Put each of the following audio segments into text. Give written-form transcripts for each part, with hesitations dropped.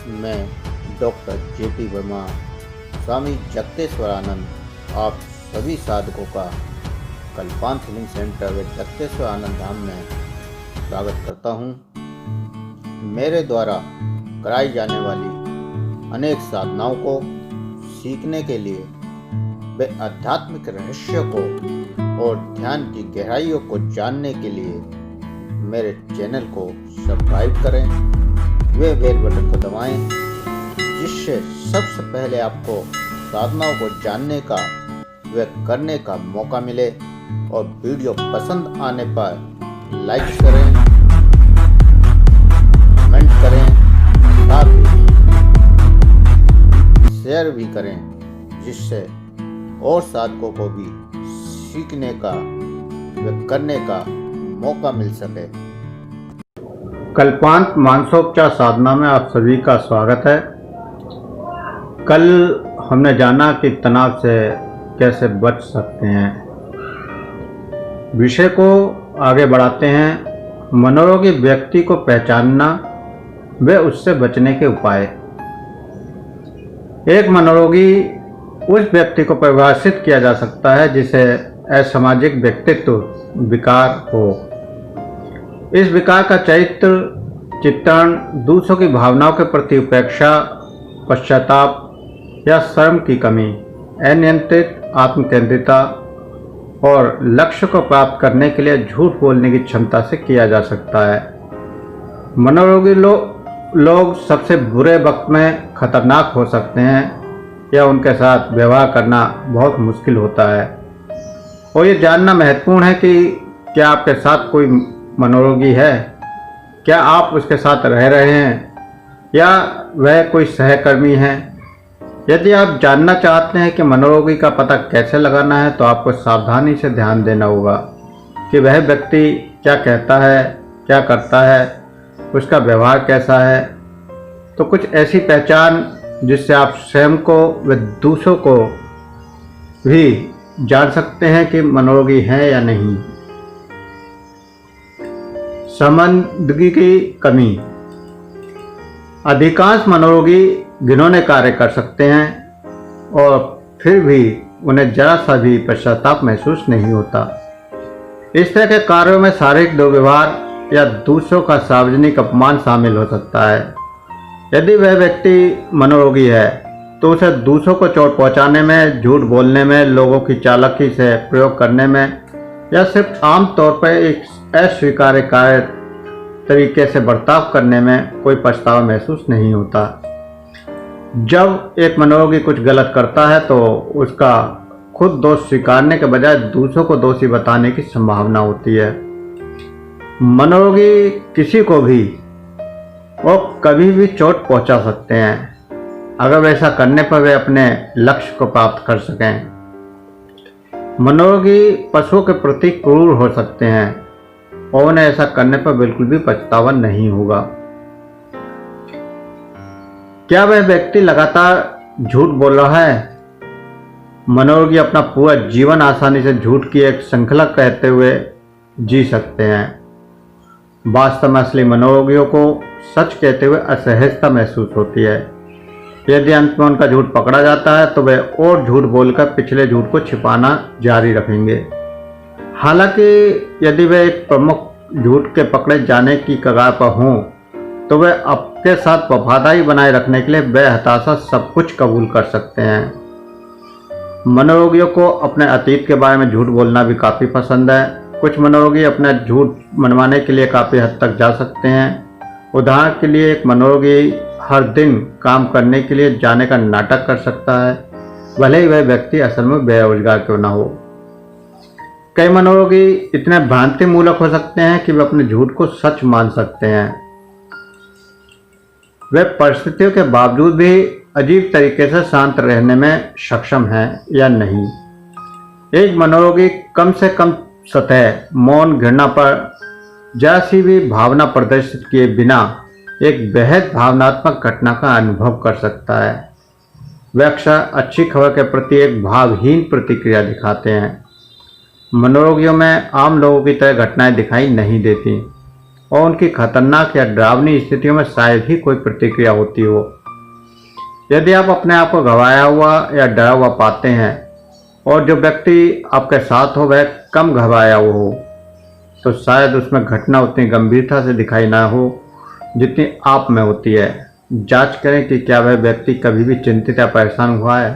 मैं doctor JP Verma, स्वामी जगतेश्वरानंद आप सभी साधकों का कल्पांत हीलिंग सेंटर व जगतेश्वर आनंद धाम में स्वागत करता हूँ। मेरे द्वारा कराई जाने वाली अनेक साधनाओं को सीखने के लिए व आध्यात्मिक रहस्यों को और ध्यान की गहराइयों को जानने के लिए मेरे चैनल को सब्सक्राइब करें, वे बेल बटन को दबाएं, जिससे सबसे पहले आपको साधनाओं को जानने का व करने का मौका मिले। और वीडियो पसंद आने पर लाइक करें, कमेंट करें, साथ ही शेयर भी करें, जिससे और साधकों को भी सीखने का व करने का मौका मिल सके। कल्पांत मानसोपचार साधना में आप सभी का स्वागत है। कल हमने जाना कि तनाव से कैसे बच सकते हैं। विषय को आगे बढ़ाते हैं। मनोरोगी व्यक्ति को पहचानना व उससे बचने के उपाय। एक मनोरोगी उस व्यक्ति को परिभाषित किया जा सकता है जिसे असामाजिक व्यक्तित्व विकार हो। इस विकार का चित्रण दूसरों की भावनाओं के प्रति उपेक्षा, पश्चाताप या शर्म की कमी, अनियंत्रित आत्मकेंद्रिता और लक्ष्य को प्राप्त करने के लिए झूठ बोलने की क्षमता से किया जा सकता है। मनोरोगी लोग सबसे बुरे वक्त में खतरनाक हो सकते हैं या उनके साथ व्यवहार करना बहुत मुश्किल होता है। और ये जानना महत्वपूर्ण है कि क्या आपके साथ कोई मनोरोगी है, क्या आप उसके साथ रह रहे हैं या वह कोई सहकर्मी है। यदि आप जानना चाहते हैं कि मनोरोगी का पता कैसे लगाना है, तो आपको सावधानी से ध्यान देना होगा कि वह व्यक्ति क्या कहता है, क्या करता है, उसका व्यवहार कैसा है। तो कुछ ऐसी पहचान जिससे आप स्वयं को व दूसरों को भी जान सकते हैं कि मनोरोगी है या नहीं। संबंधिगी की कमी। अधिकांश मनोरोगी घिनौने कार्य कर सकते हैं और फिर भी उन्हें जरा सा भी पश्चाताप महसूस नहीं होता। इस तरह के कार्यों में शारीरिक दुर्व्यवहार या दूसरों का सार्वजनिक अपमान शामिल हो सकता है। यदि वह व्यक्ति मनोरोगी है तो उसे दूसरों को चोट पहुंचाने में, झूठ बोलने में, लोगों की चालाकी से प्रयोग करने में या सिर्फ आम तौर पर एक अस्वीकार्य कार्य तरीके से बर्ताव करने में कोई पछतावा महसूस नहीं होता। जब एक मनोरोगी कुछ गलत करता है तो उसका खुद दोष स्वीकारने के बजाय दूसरों को दोषी बताने की संभावना होती है। मनोरोगी किसी को भी और कभी भी चोट पहुंचा सकते हैं अगर वैसा करने पर वे अपने लक्ष्य को प्राप्त कर सकें। मनोरोगी पशुओं के प्रति क्रूर हो सकते हैं और उन्हें ऐसा करने पर बिल्कुल भी पछतावा नहीं होगा। क्या वह व्यक्ति लगातार झूठ बोल रहा है? मनोरोगी अपना पूरा जीवन आसानी से झूठ की एक श्रृंखला कहते हुए जी सकते हैं। वास्तव में असली मनोरोगियों को सच कहते हुए असहजता महसूस होती है। यदि अंत में उनका झूठ पकड़ा जाता है तो वे और झूठ बोलकर पिछले झूठ को छिपाना जारी रखेंगे। हालांकि यदि वे एक प्रमुख झूठ के पकड़े जाने की कगार पर हों तो वे आपके साथ वफादारी बनाए रखने के लिए बेहताशा सब कुछ कबूल कर सकते हैं। मनोरोगियों को अपने अतीत के बारे में झूठ बोलना भी काफ़ी पसंद है। कुछ मनोरोगी अपना झूठ मनवाने के लिए काफ़ी हद तक जा सकते हैं। उदाहरण के लिए एक मनोरोगी हर दिन काम करने के लिए जाने का नाटक कर सकता है, भले ही वह व्यक्ति असल में बेरोजगार क्यों ना हो। कई मनोरोगी इतने भ्रांति मूलक हो सकते हैं कि वे अपने झूठ को सच मान सकते हैं। वे परिस्थितियों के बावजूद भी अजीब तरीके से शांत रहने में सक्षम हैं या नहीं। एक मनोरोगी कम से कम सतह मौन, घृणा पर जैसी भी भावना प्रदर्शित किए बिना एक बेहद भावनात्मक घटना का अनुभव कर सकता है। वे अक्सर अच्छी खबर के प्रति एक भावहीन प्रतिक्रिया दिखाते हैं। मनोरोगियों में आम लोगों की तरह घटनाएं दिखाई नहीं देती। और उनकी खतरनाक या डरावनी स्थितियों में शायद ही कोई प्रतिक्रिया होती हो। यदि आप अपने आप को घबराया हुआ या डरा हुआ पाते हैं और जो व्यक्ति आपके साथ हो वह कम घबराया हुआ हो, तो शायद उसमें घटना उतनी गंभीरता से दिखाई ना हो जितनी आप में होती है। जांच करें कि क्या वह व्यक्ति कभी भी चिंतित या परेशान हुआ है,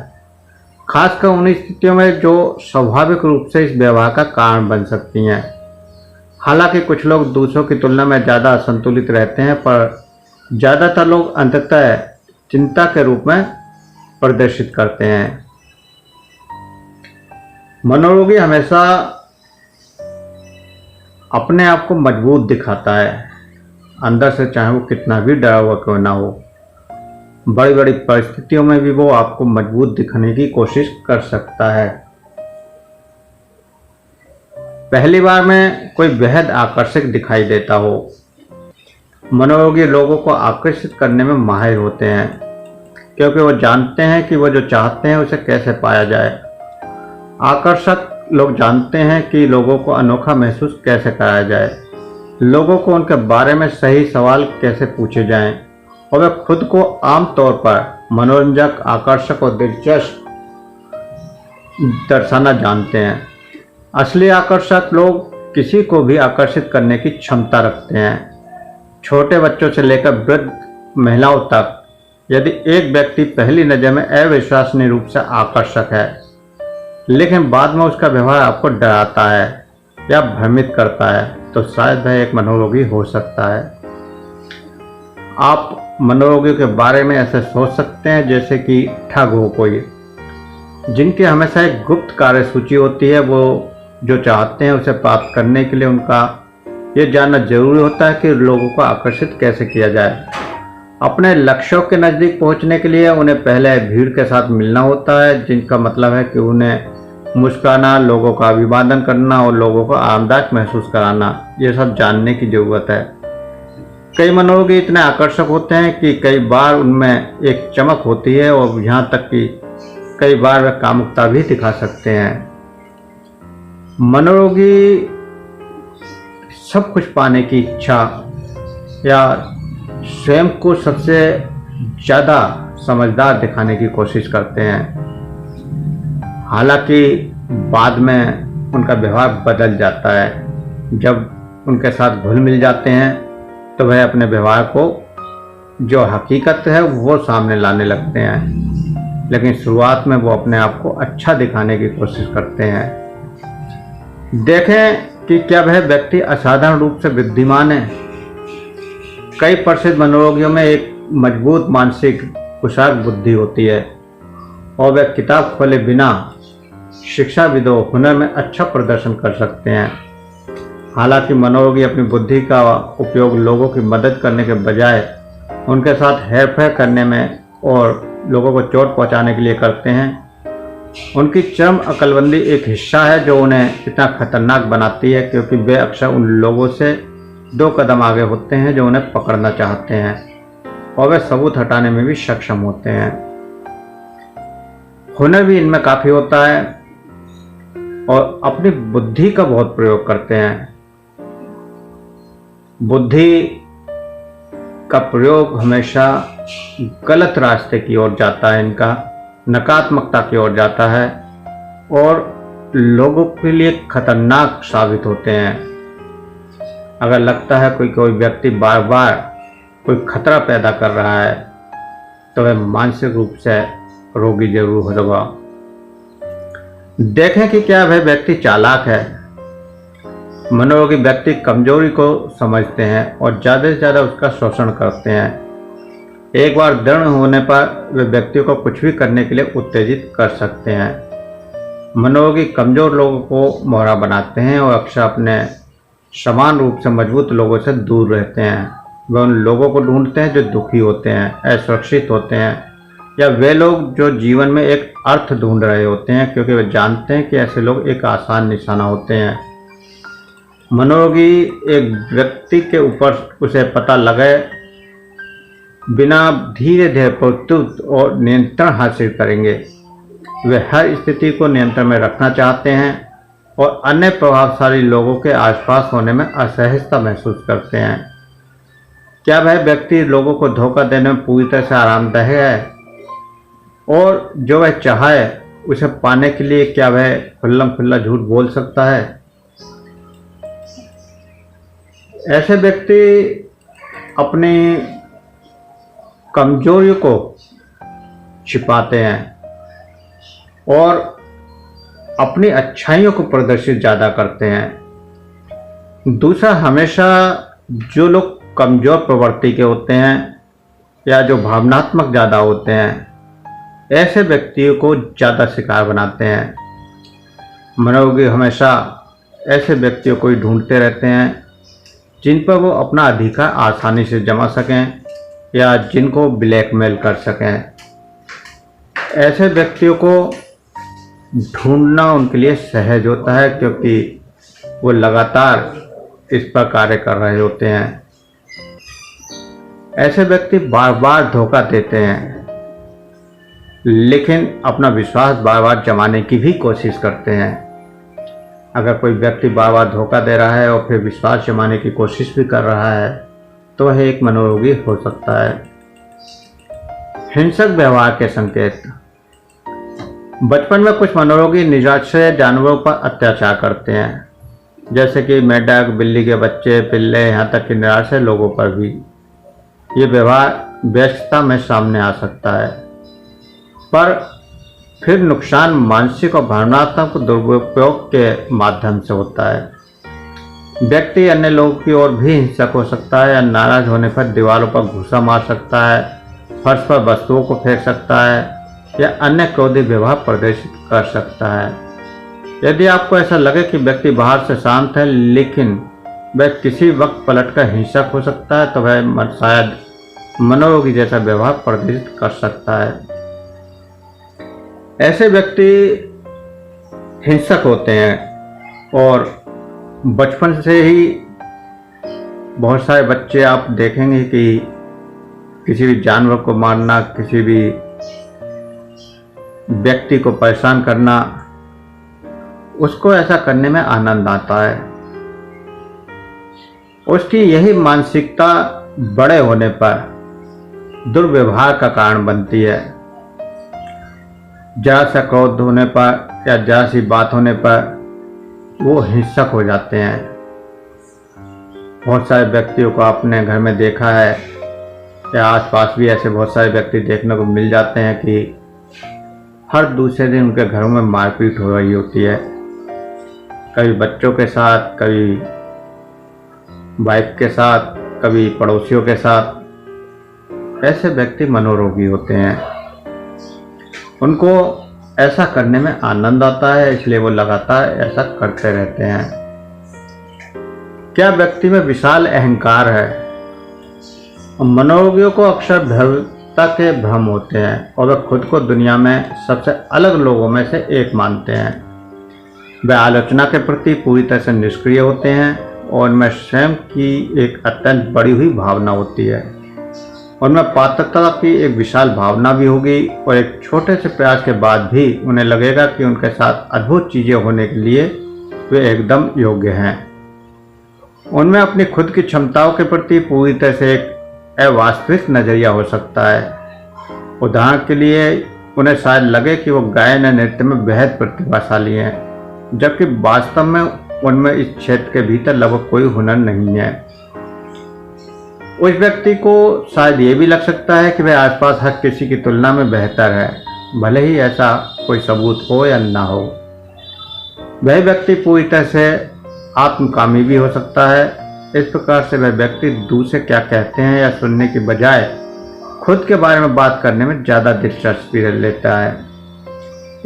खासकर उन स्थितियों में जो स्वाभाविक रूप से इस व्यवहार का कारण बन सकती हैं। हालांकि कुछ लोग दूसरों की तुलना में ज़्यादा असंतुलित रहते हैं, पर ज़्यादातर लोग अंततः चिंता के रूप में प्रदर्शित करते हैं। मनोरोगी हमेशा अपने आप को मजबूत दिखाता है अंदर से, चाहे वो कितना भी डरा हुआ क्यों ना हो। बड़ी बड़ी परिस्थितियों में भी वो आपको मजबूत दिखने की कोशिश कर सकता है। पहली बार में कोई बेहद आकर्षक दिखाई देता हो। मनोरोगी लोगों को आकर्षित करने में माहिर होते हैं, क्योंकि वो जानते हैं कि वो जो चाहते हैं उसे कैसे पाया जाए। आकर्षक लोग जानते हैं कि लोगों को अनोखा महसूस कैसे कराया जाए, लोगों को उनके बारे में सही सवाल कैसे पूछे जाएं, और वे खुद को आमतौर पर मनोरंजक, आकर्षक और दिलचस्प दर्शाना जानते हैं। असली आकर्षक लोग किसी को भी आकर्षित करने की क्षमता रखते हैं। छोटे बच्चों से लेकर वृद्ध महिलाओं तक, यदि एक व्यक्ति पहली नज़र में अविश्वसनीय रूप से आकर्षक है, लेकिन बाद में उसका व्यवहार आपको डराता है या भ्रमित करता है, तो शायद वह एक मनोरोगी हो सकता है। आप मनोरोगियों के बारे में ऐसे सोच सकते हैं जैसे कि ठग हो कोई, जिनकी हमेशा एक गुप्त कार्यसूची होती है। वो जो चाहते हैं उसे प्राप्त करने के लिए उनका ये जानना जरूरी होता है कि लोगों को आकर्षित कैसे किया जाए। अपने लक्ष्यों के नज़दीक पहुंचने के लिए उन्हें पहले भीड़ के साथ मिलना होता है, जिनका मतलब है कि उन्हें मुस्कुराना, लोगों का अभिवादन करना और लोगों को आरामदायक महसूस कराना, ये सब जानने की ज़रूरत है। कई मनोरोगी इतने आकर्षक होते हैं कि कई बार उनमें एक चमक होती है, और यहाँ तक कि कई बार वे कामुकता भी दिखा सकते हैं। मनोरोगी सब कुछ पाने की इच्छा या स्वयं को सबसे ज़्यादा समझदार दिखाने की कोशिश करते हैं। हालांकि बाद में उनका व्यवहार बदल जाता है। जब उनके साथ घुल मिल जाते हैं तो वह अपने व्यवहार को जो हकीकत है वो सामने लाने लगते हैं, लेकिन शुरुआत में वो अपने आप को अच्छा दिखाने की कोशिश करते हैं। देखें कि क्या वह व्यक्ति असाधारण रूप से बुद्धिमान है। कई प्रसिद्ध मनोरोगियों में एक मजबूत मानसिक कुशाग्र बुद्धि होती है, और वे किताब खोले बिना शिक्षाविदों हुनर में अच्छा प्रदर्शन कर सकते हैं। हालांकि मनोरोगी अपनी बुद्धि का उपयोग लोगों की मदद करने के बजाय उनके साथ हेरफेर करने में और लोगों को चोट पहुंचाने के लिए करते हैं। उनकी चरम अक्लमंदी एक हिस्सा है जो उन्हें इतना खतरनाक बनाती है, क्योंकि वे अक्सर उन लोगों से 2 कदम आगे होते हैं जो उन्हें पकड़ना चाहते हैं, और वे सबूत हटाने में भी सक्षम होते हैं। हुनर भी इनमें काफ़ी होता है, और अपनी बुद्धि का बहुत प्रयोग करते हैं। बुद्धि का प्रयोग हमेशा गलत रास्ते की ओर जाता है, इनका नकारात्मकता की ओर जाता है, और लोगों के लिए खतरनाक साबित होते हैं। अगर लगता है कोई व्यक्ति बार बार कोई खतरा पैदा कर रहा है, तो वह मानसिक रूप से रोगी जरूर होगा। देखें कि क्या वह व्यक्ति चालाक है। मनोरोगी व्यक्ति कमजोरी को समझते हैं और ज़्यादा से ज़्यादा उसका शोषण करते हैं। एक बार दृढ़ होने पर वे व्यक्ति को कुछ भी करने के लिए उत्तेजित कर सकते हैं। मनोरोगी कमजोर लोगों को मोहरा बनाते हैं और अक्सर अपने समान रूप से मजबूत लोगों से दूर रहते हैं। वे उन लोगों को ढूंढते हैं जो दुखी होते हैं, असुरक्षित होते हैं, या वे लोग जो जीवन में एक अर्थ ढूंढ रहे होते हैं, क्योंकि वे जानते हैं कि ऐसे लोग एक आसान निशाना होते हैं। मनोरोगी एक व्यक्ति के ऊपर उसे पता लगे बिना धीरे धीरे प्रत्युत और नियंत्रण हासिल करेंगे। वे हर स्थिति को नियंत्रण में रखना चाहते हैं, और अन्य प्रभावशाली लोगों के आसपास होने में असहजता महसूस करते हैं। क्या वह व्यक्ति लोगों को धोखा देने में पूरी तरह से आरामदेह है, और जो वह चाहे उसे पाने के लिए क्या वह खुल्लम खुल्ला झूठ बोल सकता है? ऐसे व्यक्ति अपनी कमजोरियों को छिपाते हैं और अपनी अच्छाइयों को प्रदर्शित ज़्यादा करते हैं। दूसरा, हमेशा जो लोग कमज़ोर प्रवृत्ति के होते हैं या जो भावनात्मक ज़्यादा होते हैं, ऐसे व्यक्तियों को ज़्यादा शिकार बनाते हैं। मनोरोगी हमेशा ऐसे व्यक्तियों को ही ढूंढते रहते हैं जिन पर वो अपना अधिकार आसानी से जमा सकें या जिनको ब्लैकमेल कर सकें। ऐसे व्यक्तियों को ढूंढना उनके लिए सहज होता है, क्योंकि वो लगातार इस पर कार्य कर रहे होते हैं। ऐसे व्यक्ति बार बार धोखा देते हैं, लेकिन अपना विश्वास बार बार जमाने की भी कोशिश करते हैं। अगर कोई व्यक्ति बार बार धोखा दे रहा है और फिर विश्वास जमाने की कोशिश भी कर रहा है, तो वह एक मनोरोगी हो सकता है। हिंसक व्यवहार के संकेत। बचपन में कुछ मनोरोगी निराश्रय जानवरों पर अत्याचार करते हैं, जैसे कि मेंढक, बिल्ली के बच्चे, पिल्ले, यहाँ तक कि निराश्रय लोगों पर भी ये व्यवहार व्यस्तता में सामने आ सकता है। पर फिर नुकसान मानसिक और भावनात्मक दुरुपयोग के माध्यम से होता है। व्यक्ति अन्य लोगों की ओर भी हिंसक हो सकता है या नाराज होने पर दीवारों पर घूसा मार सकता है, फर्श पर वस्तुओं को फेंक सकता है या अन्य क्रोधी व्यवहार प्रदर्शित कर सकता है। यदि आपको ऐसा लगे कि व्यक्ति बाहर से शांत है लेकिन वह किसी वक्त पलटकर हिंसक हो सकता है, तो वह शायद मनोरोगी जैसा व्यवहार प्रदर्शित कर सकता है। ऐसे व्यक्ति हिंसक होते हैं और बचपन से ही बहुत सारे बच्चे आप देखेंगे कि किसी भी जानवर को मारना, किसी भी व्यक्ति को परेशान करना, उसको ऐसा करने में आनंद आता है। उसकी यही मानसिकता बड़े होने पर दुर्व्यवहार का कारण बनती है। जरा सा क्रोध होने पर या जरा सी बात होने पर वो हिंसक हो जाते हैं। बहुत सारे व्यक्तियों को आपने घर में देखा है या आसपास भी ऐसे बहुत सारे व्यक्ति देखने को मिल जाते हैं कि हर दूसरे दिन उनके घरों में मारपीट हो रही होती है, कभी बच्चों के साथ, कभी वाइफ के साथ, कभी पड़ोसियों के साथ। ऐसे व्यक्ति मनोरोगी होते हैं। उनको ऐसा करने में आनंद आता है, इसलिए वो लगातार ऐसा करते रहते हैं। क्या व्यक्ति में विशाल अहंकार है? मनोरोगियों को अक्सर भव्यता के भ्रम होते हैं और वे खुद को दुनिया में सबसे अलग लोगों में से एक मानते हैं। वे आलोचना के प्रति पूरी तरह से निष्क्रिय होते हैं और उनमें स्वयं की एक अत्यंत बढ़ी हुई भावना होती है। उनमें पात्रता की एक विशाल भावना भी होगी और एक छोटे से प्रयास के बाद भी उन्हें लगेगा कि उनके साथ अद्भुत चीज़ें होने के लिए वे एकदम योग्य हैं। उनमें अपनी खुद की क्षमताओं के प्रति पूरी तरह से एक अवास्तविक नज़रिया हो सकता है। उदाहरण के लिए उन्हें शायद लगे कि वो गायन या नृत्य में बेहद प्रतिभाशाली हैं, जबकि वास्तव में उनमें इस क्षेत्र के भीतर लगभग कोई हुनर नहीं है। उस व्यक्ति को शायद ये भी लग सकता है कि वह आसपास हर किसी की तुलना में बेहतर है, भले ही ऐसा कोई सबूत हो या ना हो। वह व्यक्ति पूरी तरह से आत्मकामी भी हो सकता है। इस प्रकार से वह व्यक्ति दूसरे क्या कहते हैं या सुनने की बजाय खुद के बारे में बात करने में ज़्यादा दिलचस्पी लेता है।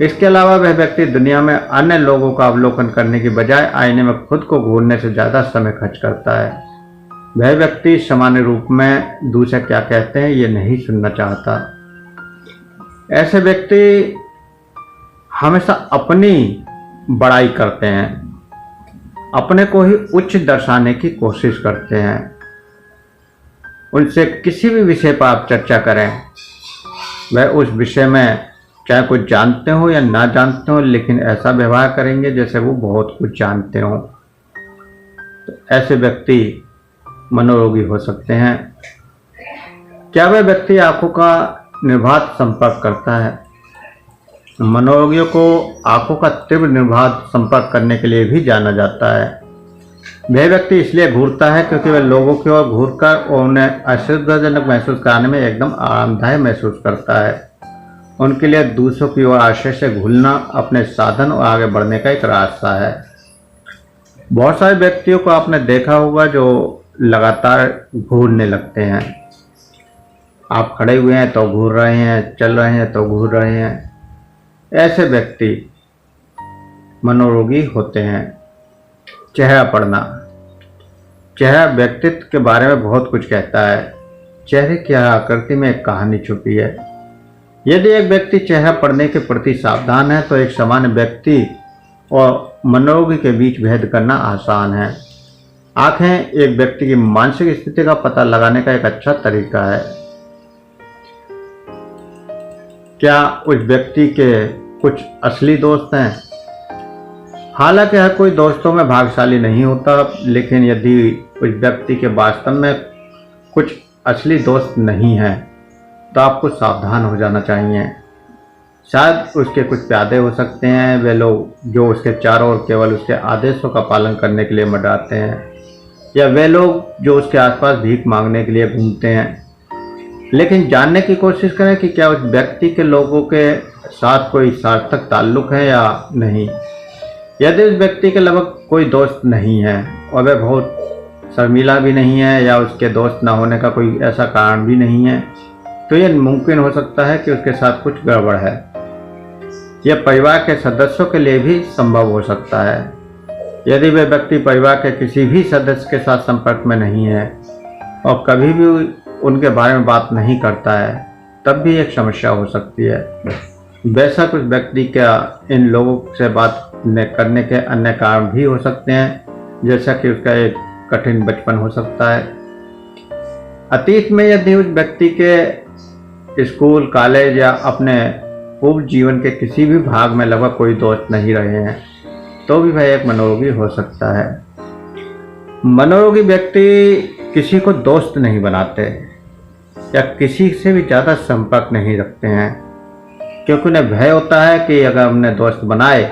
इसके अलावा वह व्यक्ति दुनिया में अन्य लोगों का अवलोकन करने की बजाय आईने में खुद को घूरने से ज़्यादा समय खर्च करता है। वह व्यक्ति सामान्य रूप में दूसरे क्या कहते हैं ये नहीं सुनना चाहता। ऐसे व्यक्ति हमेशा अपनी बड़ाई करते हैं, अपने को ही उच्च दर्शाने की कोशिश करते हैं। उनसे किसी भी विषय पर आप चर्चा करें, वह उस विषय में चाहे कुछ जानते हो या ना जानते हो, लेकिन ऐसा व्यवहार करेंगे जैसे वो बहुत कुछ जानते हो। तो ऐसे व्यक्ति मनोरोगी हो सकते हैं। क्या वह व्यक्ति आंखों का निर्बाध संपर्क करता है? मनोरोगियों को आंखों का तीव्र निर्बाध संपर्क करने के लिए भी जाना जाता है। वह व्यक्ति इसलिए घूरता है क्योंकि वह लोगों की ओर घूरकर और उन्हें असुविधाजनक महसूस कराने में एकदम आरामदायक महसूस करता है। उनके लिए दूसरों की ओर आश्चर्य से घूरना अपने साधन और आगे बढ़ने का एक रास्ता है। बहुत सारे व्यक्तियों को आपने देखा होगा जो लगातार घूरने लगते हैं। आप खड़े हुए हैं तो घूर रहे हैं, चल रहे हैं तो घूर रहे हैं। ऐसे व्यक्ति मनोरोगी होते हैं। चेहरा पढ़ना। चेहरा व्यक्तित्व के बारे में बहुत कुछ कहता है। चेहरे की आकृति में एक कहानी छुपी है। यदि एक व्यक्ति चेहरा पढ़ने के प्रति सावधान है तो एक सामान्य व्यक्ति और मनोरोगी के बीच भेद करना आसान है। आंखें एक व्यक्ति की मानसिक स्थिति का पता लगाने का एक अच्छा तरीका है। क्या उस व्यक्ति के कुछ असली दोस्त हैं? हालांकि हर कोई दोस्तों में भाग्यशाली नहीं होता, लेकिन यदि उस व्यक्ति के वास्तव में कुछ असली दोस्त नहीं हैं तो आपको सावधान हो जाना चाहिए। शायद उसके कुछ प्यादे हो सकते हैं, वे लोग जो उसके चारों ओर केवल उसके आदेशों का पालन करने के लिए मंडराते हैं, या वे लोग जो उसके आसपास भीख मांगने के लिए घूमते हैं। लेकिन जानने की कोशिश करें कि क्या उस व्यक्ति के लोगों के साथ कोई सार्थक ताल्लुक है या नहीं। यदि उस व्यक्ति के लगभग कोई दोस्त नहीं है और वह बहुत शर्मीला भी नहीं है या उसके दोस्त न होने का कोई ऐसा कारण भी नहीं है, तो यह मुमकिन हो सकता है कि उसके साथ कुछ गड़बड़ है। यह परिवार के सदस्यों के लिए भी संभव हो सकता है। यदि वह व्यक्ति परिवार के किसी भी सदस्य के साथ संपर्क में नहीं है और कभी भी उनके बारे में बात नहीं करता है, तब भी एक समस्या हो सकती है। बेशक उस व्यक्ति का इन लोगों से बात करने के अन्य कारण भी हो सकते हैं, जैसा कि उसका एक कठिन बचपन हो सकता है। अतीत में यदि उस व्यक्ति के स्कूल, कॉलेज या अपने पूर्व जीवन के किसी भी भाग में लगभग कोई दोस्त नहीं रहे हैं, तो भी वह एक मनोरोगी हो सकता है। मनोरोगी व्यक्ति किसी को दोस्त नहीं बनाते या किसी से भी ज़्यादा संपर्क नहीं रखते हैं, क्योंकि उन्हें भय होता है कि अगर हमने दोस्त बनाए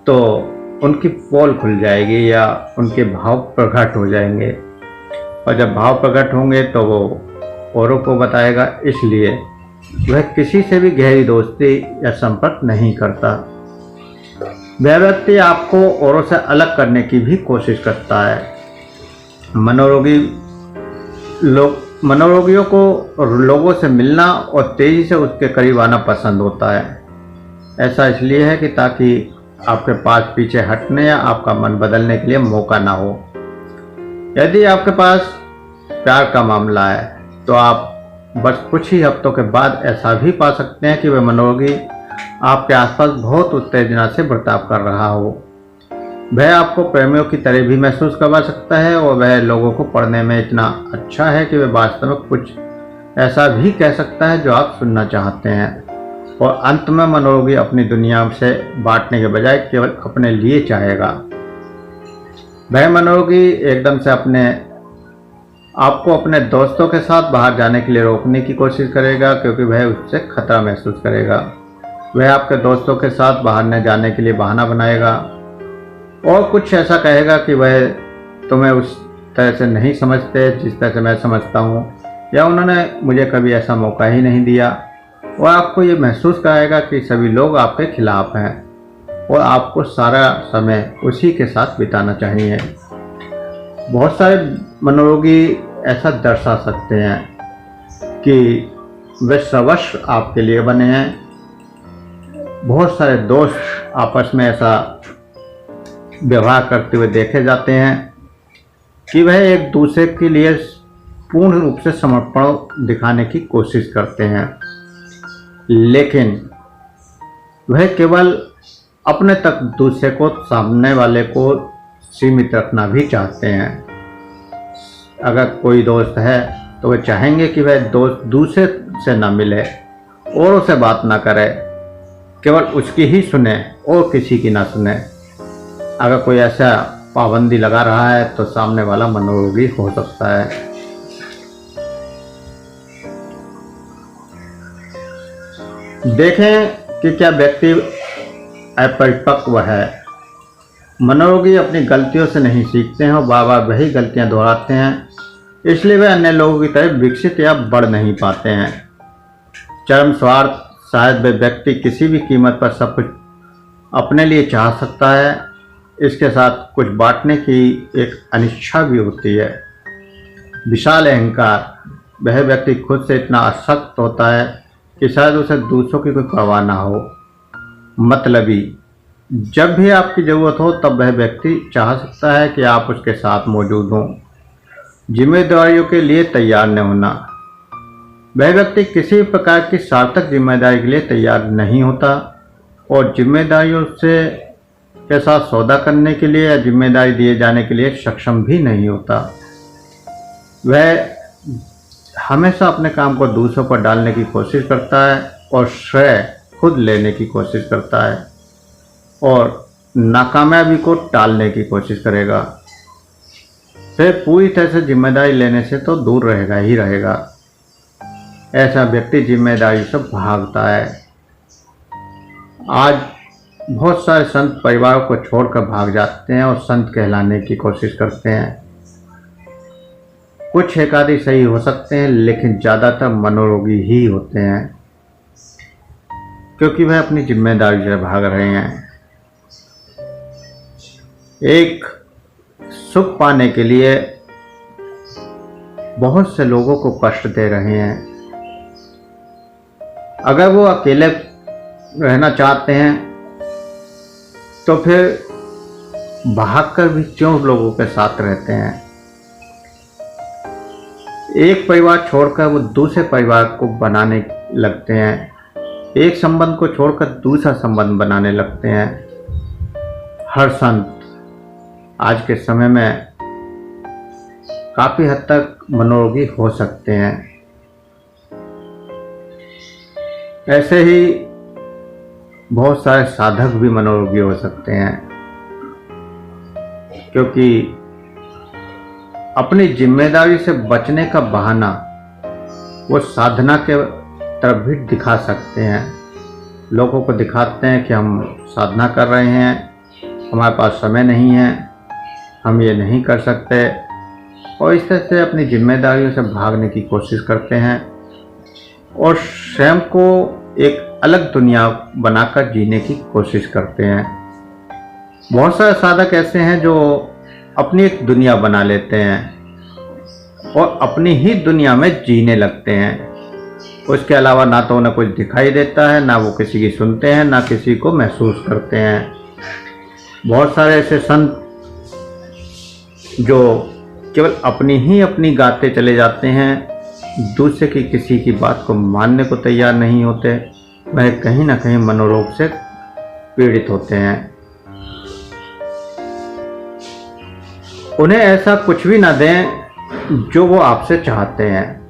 तो उनकी पोल खुल जाएगी या उनके भाव प्रकट हो जाएंगे, और जब भाव प्रकट होंगे तो वो औरों को बताएगा। इसलिए वह किसी से भी गहरी दोस्ती या संपर्क नहीं करता। वह व्यक्ति आपको औरों से अलग करने की भी कोशिश करता है। मनोरोगियों को लोगों से मिलना और तेजी से उसके करीब आना पसंद होता है। ऐसा इसलिए है कि ताकि आपके पास पीछे हटने या आपका मन बदलने के लिए मौका ना हो। यदि आपके पास प्यार का मामला है तो आप बस कुछ ही हफ्तों के बाद ऐसा भी पा सकते हैं कि वह मनोरोगी आपके आसपास बहुत उत्तेजना से बर्ताव कर रहा हो। वह आपको प्रेमियों की तरह भी महसूस करवा सकता है और वह लोगों को पढ़ने में इतना अच्छा है कि वह वास्तव में कुछ ऐसा भी कह सकता है जो आप सुनना चाहते हैं। और अंत में मनोरोगी अपनी दुनिया से बांटने के बजाय केवल अपने लिए चाहेगा। वह मनोरोगी एकदम से आपको अपने दोस्तों के साथ बाहर जाने के लिए रोकने की कोशिश करेगा, क्योंकि वह उससे खतरा महसूस करेगा। वह आपके दोस्तों के साथ बाहर न जाने के लिए बहाना बनाएगा और कुछ ऐसा कहेगा कि वह तुम्हें उस तरह से नहीं समझते जिस तरह से मैं समझता हूँ, या उन्होंने मुझे कभी ऐसा मौका ही नहीं दिया। और आपको ये महसूस कराएगा कि सभी लोग आपके खिलाफ हैं और आपको सारा समय उसी के साथ बिताना चाहिए। बहुत सारे मनोरोगी ऐसा दर्शा सकते हैं कि वे सर्वस्व आपके लिए बने हैं। बहुत सारे दोस्त आपस में ऐसा व्यवहार करते हुए देखे जाते हैं कि वह एक दूसरे के लिए पूर्ण रूप से समर्पण दिखाने की कोशिश करते हैं, लेकिन वह केवल अपने तक दूसरे को, सामने वाले को सीमित रखना भी चाहते हैं। अगर कोई दोस्त है तो वे चाहेंगे कि वह दोस्त दूसरे से न मिले और उसे बात ना करे, केवल उसकी ही सुने और किसी की ना सुने। अगर कोई ऐसा पाबंदी लगा रहा है तो सामने वाला मनोरोगी हो सकता है। देखें कि क्या व्यक्ति अपरिपक्व है। मनोरोगी अपनी गलतियों से नहीं सीखते हैं और बार बार वही गलतियां दोहराते हैं, इसलिए वे अन्य लोगों की तरह विकसित या बढ़ नहीं पाते हैं। चरम स्वार्थ, शायद वे व्यक्ति किसी भी कीमत पर सब कुछ अपने लिए चाह सकता है, इसके साथ कुछ बांटने की एक अनिच्छा भी होती है। विशाल अहंकार, वह व्यक्ति खुद से इतना आसक्त होता है कि शायद उसे दूसरों की कोई परवाह ना हो। मतलबी, जब भी आपकी ज़रूरत हो तब वह व्यक्ति चाह सकता है कि आप उसके साथ मौजूद हों। जिम्मेदारियों के लिए तैयार न होना, वह व्यक्ति किसी भी प्रकार की सार्थक जिम्मेदारी के लिए तैयार नहीं होता और जिम्मेदारियों से के साथ सौदा करने के लिए या जिम्मेदारी दिए जाने के लिए सक्षम भी नहीं होता। वह हमेशा अपने काम को दूसरों पर डालने की कोशिश करता है और श्रेय खुद लेने की कोशिश करता है और नाकामयाबी को टालने की कोशिश करेगा। फिर पूरी तरह से जिम्मेदारी लेने से तो दूर रहेगा ही रहेगा। ऐसा व्यक्ति जिम्मेदारी से भागता है। आज बहुत सारे संत परिवार को छोड़कर भाग जाते हैं और संत कहलाने की कोशिश करते हैं। कुछ एक आदि सही हो सकते हैं, लेकिन ज़्यादातर मनोरोगी ही होते हैं, क्योंकि वह अपनी जिम्मेदारी से भाग रहे हैं। एक सुख पाने के लिए बहुत से लोगों को कष्ट दे रहे हैं। अगर वो अकेले रहना चाहते हैं तो फिर भागकर भी क्यों लोगों के साथ रहते हैं। एक परिवार छोड़कर वो दूसरे परिवार को बनाने लगते हैं। एक संबंध को छोड़कर दूसरा संबंध बनाने लगते हैं। हर संत आज के समय में काफ़ी हद तक मनोरोगी हो सकते हैं। ऐसे ही बहुत सारे साधक भी मनोरोगी हो सकते हैं, क्योंकि अपनी जिम्मेदारी से बचने का बहाना वो साधना के तरफ भी दिखा सकते हैं। लोगों को दिखाते हैं कि हम साधना कर रहे हैं, हमारे पास समय नहीं है, हम ये नहीं कर सकते, और इस तरह से अपनी जिम्मेदारियों से भागने की कोशिश करते हैं और स्वयं को एक अलग दुनिया बनाकर जीने की कोशिश करते हैं। बहुत सारे साधक ऐसे हैं जो अपनी एक दुनिया बना लेते हैं और अपनी ही दुनिया में जीने लगते हैं। उसके अलावा ना तो उन्हें कुछ दिखाई देता है, ना वो किसी की सुनते हैं, ना किसी को महसूस करते हैं। बहुत सारे ऐसे संत जो केवल अपनी गाते चले जाते हैं, दूसरे की किसी की बात को मानने को तैयार नहीं होते, वह कहीं ना कहीं मनोरोग से पीड़ित होते हैं। उन्हें ऐसा कुछ भी ना दें जो वो आपसे चाहते हैं।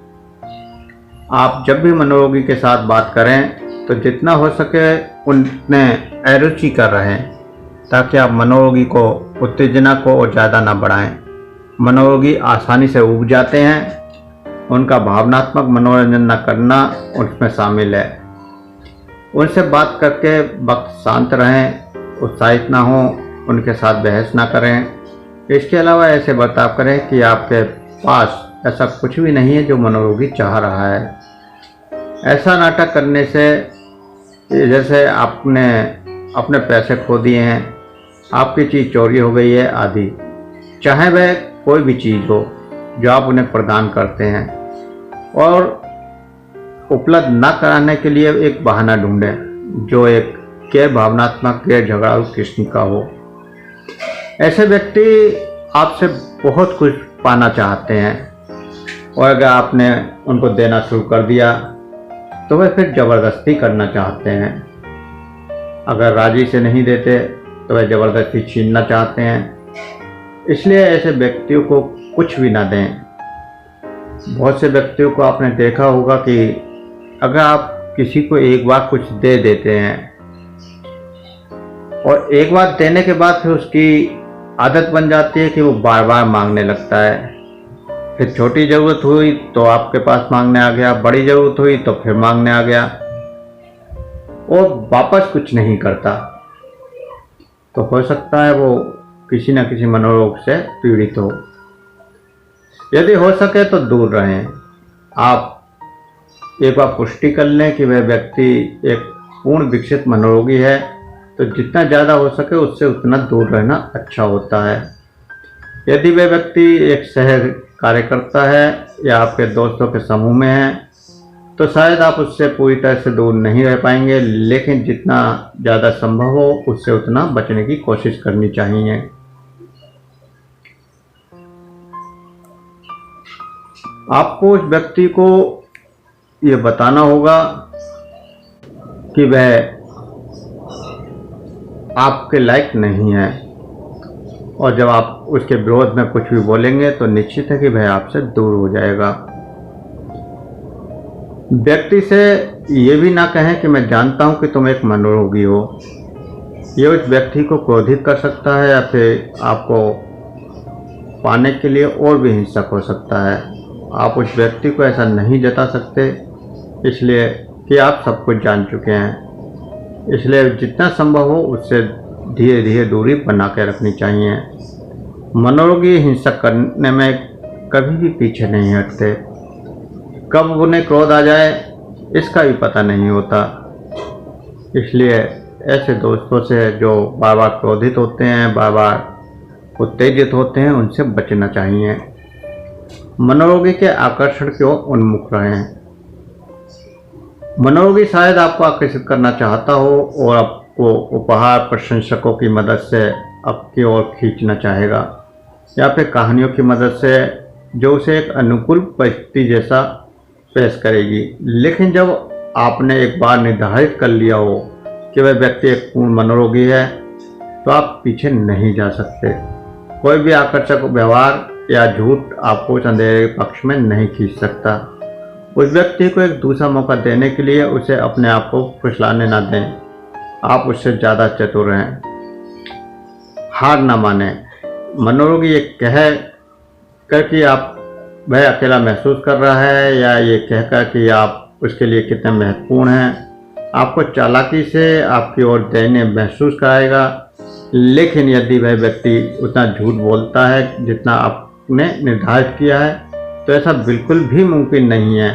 आप जब भी मनोरोगी के साथ बात करें तो जितना हो सके उन्हें अरुचि कर रहें, ताकि आप मनोरोगी को उत्तेजना को और ज़्यादा ना बढ़ाएं। मनोरोगी आसानी से ऊब जाते हैं, उनका भावनात्मक मनोरंजन न करना उसमें शामिल है। उनसे बात करके वक्त शांत रहें, उत्साहित ना हों, उनके साथ बहस ना करें। इसके अलावा ऐसे बर्ताव करें कि आपके पास ऐसा कुछ भी नहीं है जो मनोरोगी चाह रहा है। ऐसा नाटक करने से जैसे आपने अपने पैसे खो दिए हैं, आपकी चीज़ चोरी हो गई है आदि, चाहे वह कोई भी चीज़ हो जो आप उन्हें प्रदान करते हैं, और उपलब्ध न कराने के लिए एक बहाना ढूंढें जो एक गैर भावनात्मक, गैर झगड़ालू किस्म का हो। ऐसे व्यक्ति आपसे बहुत कुछ पाना चाहते हैं और अगर आपने उनको देना शुरू कर दिया तो वह फिर ज़बरदस्ती करना चाहते हैं। अगर राजी से नहीं देते तो वह ज़बरदस्ती छीनना चाहते हैं। इसलिए ऐसे व्यक्तियों को कुछ भी ना दें। बहुत से व्यक्तियों को आपने देखा होगा कि अगर आप किसी को एक बार कुछ दे देते हैं और एक बार देने के बाद फिर उसकी आदत बन जाती है कि वो बार बार मांगने लगता है। फिर छोटी ज़रूरत हुई तो आपके पास मांगने आ गया, बड़ी ज़रूरत हुई तो फिर मांगने आ गया और वापस कुछ नहीं करता। तो हो सकता है वो किसी न किसी मनोरोग से पीड़ित हो। यदि हो सके तो दूर रहें। आप एक बार पुष्टि कर लें कि वह व्यक्ति एक पूर्ण विकसित मनोरोगी है, तो जितना ज़्यादा हो सके उससे उतना दूर रहना अच्छा होता है। यदि वह व्यक्ति एक सह कार्यकर्ता है या आपके दोस्तों के समूह में है, तो शायद आप उससे पूरी तरह से दूर नहीं रह पाएंगे, लेकिन जितना ज़्यादा संभव हो उससे उतना बचने की कोशिश करनी चाहिए। आपको उस व्यक्ति को ये बताना होगा कि वह आपके लायक नहीं है, और जब आप उसके विरोध में कुछ भी बोलेंगे तो निश्चित है कि वह आपसे दूर हो जाएगा। व्यक्ति से ये भी ना कहें कि मैं जानता हूं कि तुम एक मनोरोगी हो। ये उस व्यक्ति को क्रोधित कर सकता है या फिर आपको पाने के लिए और भी हिंसक हो सकता है। आप उस व्यक्ति को ऐसा नहीं जता सकते, इसलिए कि आप सब कुछ जान चुके हैं। इसलिए जितना संभव हो उससे धीरे धीरे दूरी बना के रखनी चाहिए। मनोरोगी हिंसा करने में कभी भी पीछे नहीं हटते। कब उन्हें क्रोध आ जाए इसका भी पता नहीं होता। इसलिए ऐसे दोस्तों से जो बार बार क्रोधित होते हैं, बार बार उत्तेजित होते हैं, उनसे बचना चाहिए। मनोरोगी के आकर्षण की ओर उन्मुख रहें। मनोरोगी शायद आपको आकर्षित करना चाहता हो और आपको उपहार प्रशंसकों की मदद से आपकी ओर खींचना चाहेगा, या फिर कहानियों की मदद से जो उसे एक अनुकूल परिस्थिति जैसा पेश करेगी। लेकिन जब आपने एक बार निर्धारित कर लिया हो कि वह व्यक्ति एक पूर्ण मनोरोगी है, तो आप पीछे नहीं जा सकते। कोई भी आकर्षक व्यवहार या झूठ आपको उस अंधेरे पक्ष में नहीं खींच सकता। उस व्यक्ति को एक दूसरा मौका देने के लिए उसे अपने आप को फुसलाने ना दें। आप उससे ज़्यादा चतुर हैं। हार ना माने। मनोरोगी ये कह कर कि आप वह अकेला महसूस कर रहा है या ये कहकर कि आप उसके लिए कितने महत्वपूर्ण हैं, आपको चालाकी से आपकी ओर देने महसूस कराएगा। लेकिन यदि वह व्यक्ति उतना झूठ बोलता है जितना आपने निर्धारित किया है, तो ऐसा बिल्कुल भी मुमकिन नहीं है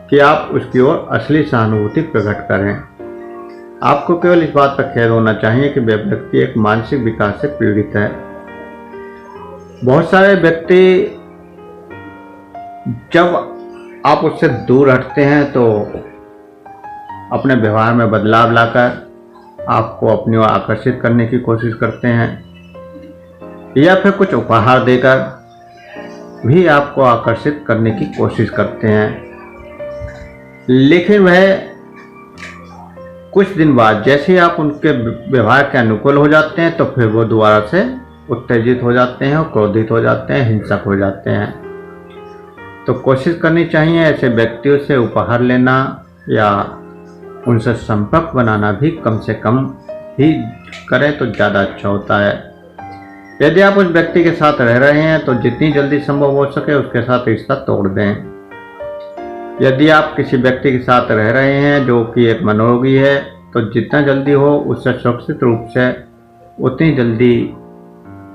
कि आप उसकी ओर असली सहानुभूति प्रकट करें। आपको केवल इस बात पर खेद होना चाहिए कि वह व्यक्ति एक मानसिक विकार से पीड़ित है। बहुत सारे व्यक्ति जब आप उससे दूर हटते हैं तो अपने व्यवहार में बदलाव लाकर आपको अपनी ओर आकर्षित करने की कोशिश करते हैं, या फिर कुछ उपहार देकर भी आपको आकर्षित करने की कोशिश करते हैं। लेकिन वह कुछ दिन बाद जैसे ही आप उनके व्यवहार के अनुकूल हो जाते हैं, तो फिर वो दोबारा से उत्तेजित हो जाते हैं और क्रोधित हो जाते हैं, हिंसक हो जाते हैं। तो कोशिश करनी चाहिए ऐसे व्यक्तियों से उपहार लेना या उनसे संपर्क बनाना भी कम से कम ही करें तो ज़्यादा अच्छा होता है। यदि आप उस व्यक्ति के साथ रह रहे हैं तो जितनी जल्दी संभव हो सके उसके साथ रिश्ता तोड़ दें। यदि आप किसी व्यक्ति के साथ रह रहे हैं जो कि एक मनोरोगी है, तो जितना जल्दी हो उससे सुरक्षित रूप से उतनी जल्दी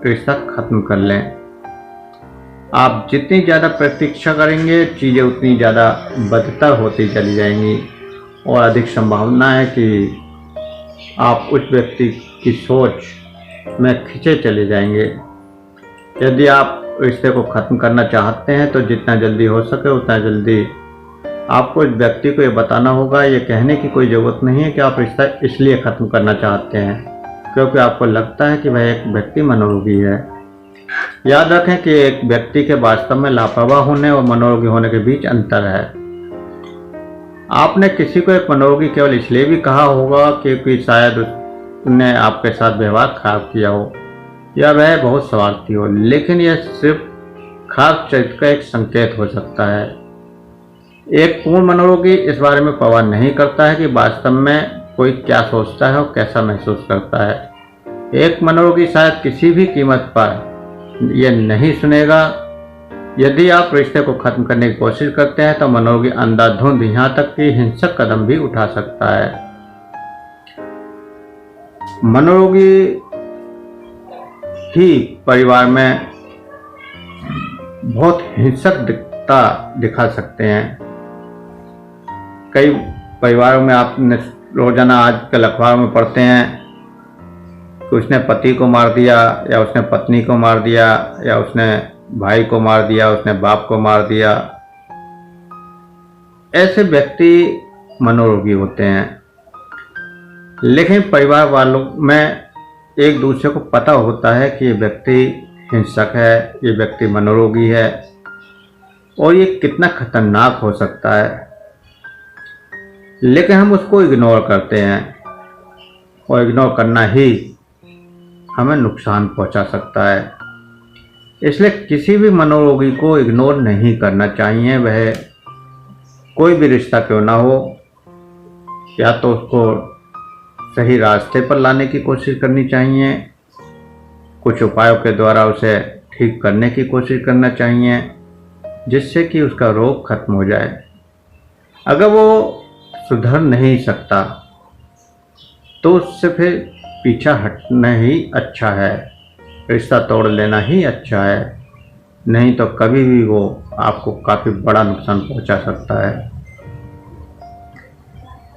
रिश्ता खत्म कर लें। आप जितनी ज़्यादा प्रतीक्षा करेंगे चीज़ें उतनी ज़्यादा बदतर होती चली जाएंगी और अधिक संभावना है कि आप उस व्यक्ति की सोच में खिंचे चले जाएंगे। यदि आप रिश्ते को ख़त्म करना चाहते हैं तो जितना जल्दी हो सके उतना जल्दी आपको इस व्यक्ति को ये बताना होगा। ये कहने की कोई ज़रूरत नहीं है कि आप रिश्ता इसलिए ख़त्म करना चाहते हैं क्योंकि आपको लगता है कि वह एक व्यक्ति मनोरोगी है। याद रखें कि एक व्यक्ति के वास्तव में लापरवाह होने और मनोरोगी होने के बीच अंतर है। आपने किसी को एक मनोरोगी केवल इसलिए भी कहा होगा क्योंकि शायद उसने आपके साथ व्यवहार खराब किया हो या वह बहुत स्वार्थी हो, लेकिन यह सिर्फ खराब चरित्र का एक संकेत हो सकता है। एक पूर्ण मनोरोगी इस बारे में परवाह नहीं करता है कि वास्तव में कोई क्या सोचता है और कैसा महसूस करता है। एक मनोरोगी शायद किसी भी कीमत पर यह नहीं सुनेगा। यदि आप रिश्ते को खत्म करने की कोशिश करते हैं तो मनोरोगी अंधाधुंध यहाँ तक कि हिंसक कदम भी उठा सकता है। मनोरोगी ही परिवार में बहुत हिंसकता दिखा सकते हैं। कई परिवारों में आपने रोजाना आजकल अखबार में पढ़ते हैं कि उसने पति को मार दिया, या उसने पत्नी को मार दिया, या उसने भाई को मार दिया, उसने बाप को मार दिया। ऐसे व्यक्ति मनोरोगी होते हैं। लेकिन परिवार वालों में एक दूसरे को पता होता है कि ये व्यक्ति हिंसक है, ये व्यक्ति मनोरोगी है और ये कितना खतरनाक हो सकता है, लेकिन हम उसको इग्नोर करते हैं और इग्नोर करना ही हमें नुकसान पहुंचा सकता है। इसलिए किसी भी मनोरोगी को इग्नोर नहीं करना चाहिए। वह कोई भी रिश्ता क्यों ना हो, या तो उसको सही रास्ते पर लाने की कोशिश करनी चाहिए, कुछ उपायों के द्वारा उसे ठीक करने की कोशिश करना चाहिए जिससे कि उसका रोग खत्म हो जाए। अगर वो सुधर नहीं सकता तो उससे फिर पीछा हटना ही अच्छा है, रिश्ता तोड़ लेना ही अच्छा है, नहीं तो कभी भी वो आपको काफ़ी बड़ा नुकसान पहुंचा सकता है।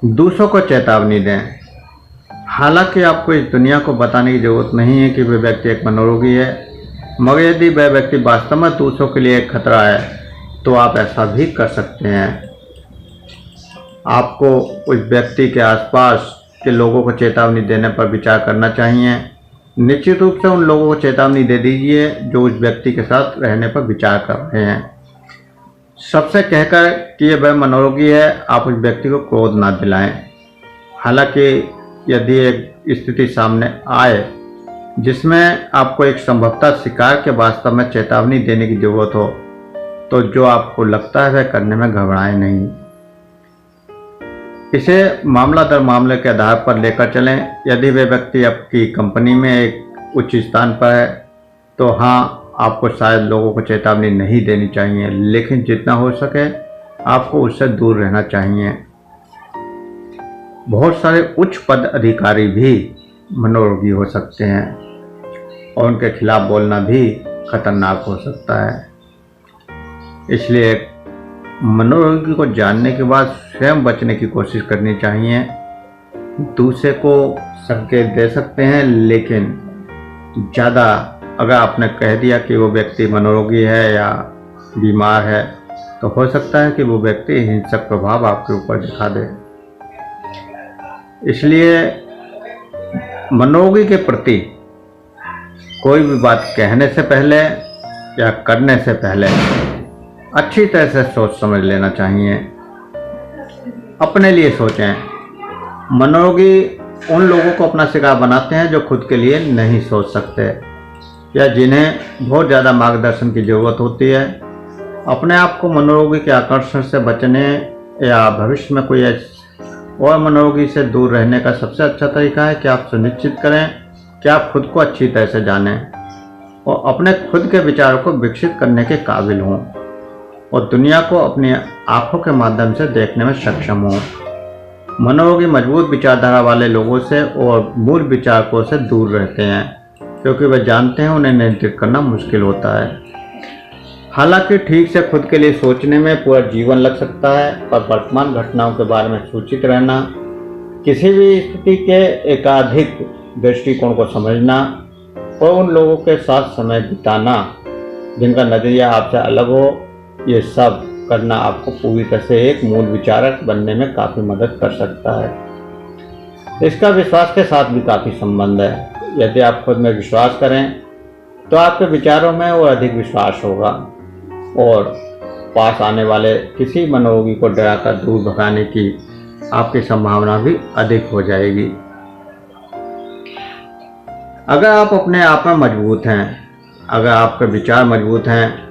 दूसरों को चेतावनी दें। हालांकि आपको इस दुनिया को बताने की ज़रूरत नहीं है कि वह व्यक्ति एक मनोरोगी है, मगर यदि वह व्यक्ति वास्तव में दूसरों के लिए एक खतरा है तो आप ऐसा भी कर सकते हैं। आपको उस व्यक्ति के आसपास के लोगों को चेतावनी देने पर विचार करना चाहिए। निश्चित रूप से उन लोगों को चेतावनी दे दीजिए जो उस व्यक्ति के साथ रहने पर विचार कर रहे हैं। सबसे कहकर कि यह वह मनोरोगी है, आप उस व्यक्ति को क्रोध ना दिलाएं। हालांकि यदि एक स्थिति सामने आए जिसमें आपको एक संभवतः शिकार के वास्तव में चेतावनी देने की जरूरत हो, तो जो आपको लगता है वह करने में घबराएं नहीं। इसे मामला दर मामले के आधार पर लेकर चलें। यदि वे व्यक्ति आपकी कंपनी में एक उच्च स्थान पर है तो हाँ, आपको शायद लोगों को चेतावनी नहीं देनी चाहिए, लेकिन जितना हो सके आपको उससे दूर रहना चाहिए। बहुत सारे उच्च पद अधिकारी भी मनोरोगी हो सकते हैं और उनके खिलाफ बोलना भी खतरनाक हो सकता है। इसलिए मनोरोगी को जानने के बाद स्वयं बचने की कोशिश करनी चाहिए। दूसरे को संकेत दे सकते हैं, लेकिन ज़्यादा अगर आपने कह दिया कि वो व्यक्ति मनोरोगी है या बीमार है तो हो सकता है कि वो व्यक्ति हिंसक प्रभाव आपके ऊपर दिखा दे। इसलिए मनोरोगी के प्रति कोई भी बात कहने से पहले या करने से पहले अच्छी तरह से सोच समझ लेना चाहिए। अपने लिए सोचें। मनोरोगी उन लोगों को अपना शिकार बनाते हैं जो खुद के लिए नहीं सोच सकते या जिन्हें बहुत ज़्यादा मार्गदर्शन की ज़रूरत होती है। अपने आप को मनोरोगी के आकर्षण से बचने या भविष्य में कोई और मनोरोगी से दूर रहने का सबसे अच्छा तरीका है कि आप सुनिश्चित करें कि आप खुद को अच्छी तरह से जानें और अपने खुद के विचारों को विकसित करने के काबिल हों और दुनिया को अपनी आंखों के माध्यम से देखने में सक्षम हों। मनोरोगी मजबूत विचारधारा वाले लोगों से और मूल विचारकों से दूर रहते हैं क्योंकि वे जानते हैं उन्हें नियंत्रित करना मुश्किल होता है। हालांकि ठीक से खुद के लिए सोचने में पूरा जीवन लग सकता है, पर वर्तमान घटनाओं के बारे में सूचित रहना, किसी भी स्थिति के एकाधिक दृष्टिकोण को समझना और उन लोगों के साथ समय बिताना जिनका नज़रिया आपसे अलग हो, ये सब करना आपको पूरी तरह से एक मूल विचारक बनने में काफ़ी मदद कर सकता है। इसका विश्वास के साथ भी काफ़ी संबंध है। यदि आप खुद में विश्वास करें तो आपके विचारों में और अधिक विश्वास होगा और पास आने वाले किसी मनोरोगी को डराकर दूर भगाने की आपकी संभावना भी अधिक हो जाएगी। अगर आप अपने आप में मजबूत हैं, अगर आपके विचार मजबूत हैं,